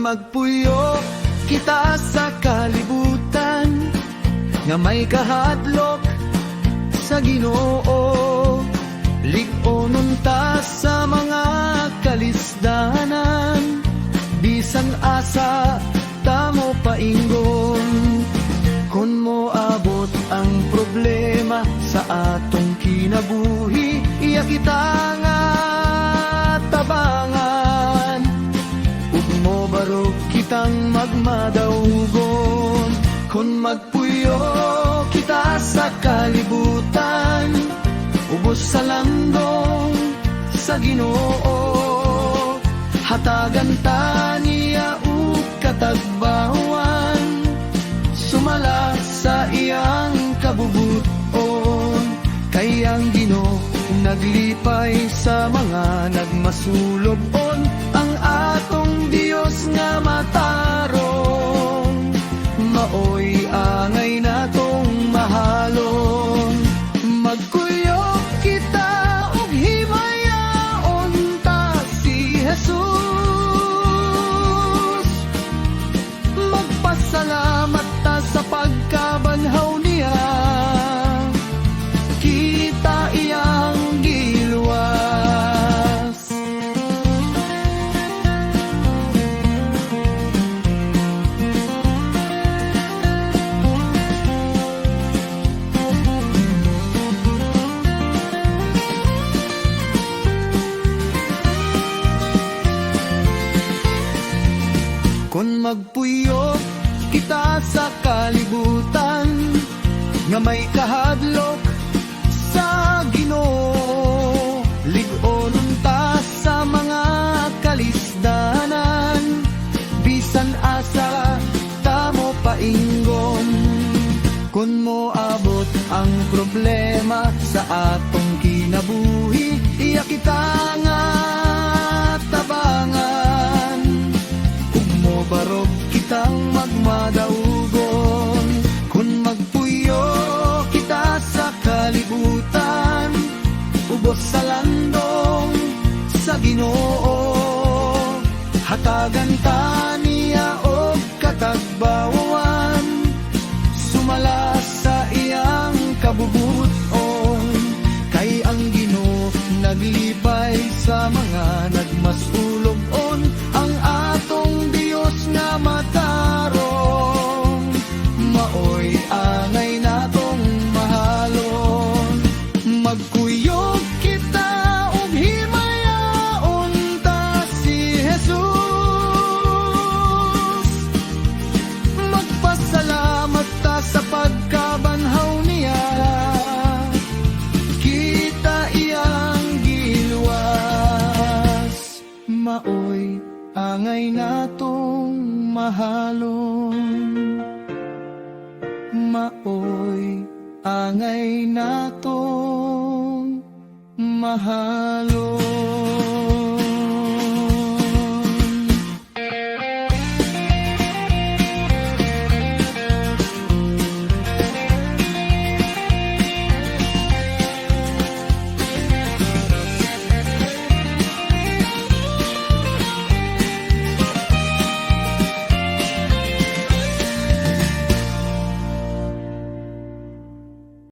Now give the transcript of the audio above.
magpuyo kita sa kalibutan nga may kahadlok sa Ginoo. Lig-onon ta sa mga kalisdanan, bisan asa ta mo paingon. Kun mo abot ang problema sa atong kinabuhi, iya kita nga tabangan. Ug mo barog kitang magmadaugon. Kun magpuyo kita sa kalibutan, ubos sa landong sa Ginoo. Hatagan ta niya ug katagbawan, sumala sa iyang kabubuton. Kay ang Ginoo naglipay sa mga nagmasulobon, ang atong Dios nga matarong, maoy angay natong mahalon. Magkuyog kita ug himayaon ta si Jesus, magpasalamat ta sa pagkabanhaw niya, kita iyang giluwas. Kung magpuyo kita sa kalibutan nga may kahadlok sa Ginoo, lig-onon ta sa mga kalisdanan, bisan asa ta mo paingon. Kung mo abot ang problema sa atong kinabuhi, iya kita nga tabangan. Barog kitang magmadaugon. Kung magpuyo kita sa kalibutan, ubos sa landong sa Ginoo. Hatagan ta niya og katagbawan, sumala sa iyang kabubuton. Kay ang Ginoo naglipay sa mga nagmasulobon, ang atong Dios nga matarong, maoy angay natong mahalon. Magkuyog kita ug himayaon ta si Jesus, magpasalamat ta sa pagkabanhaw niya, kita iyang giluwas. Maoy angay natong mahalon, maoy angay natong mahalon.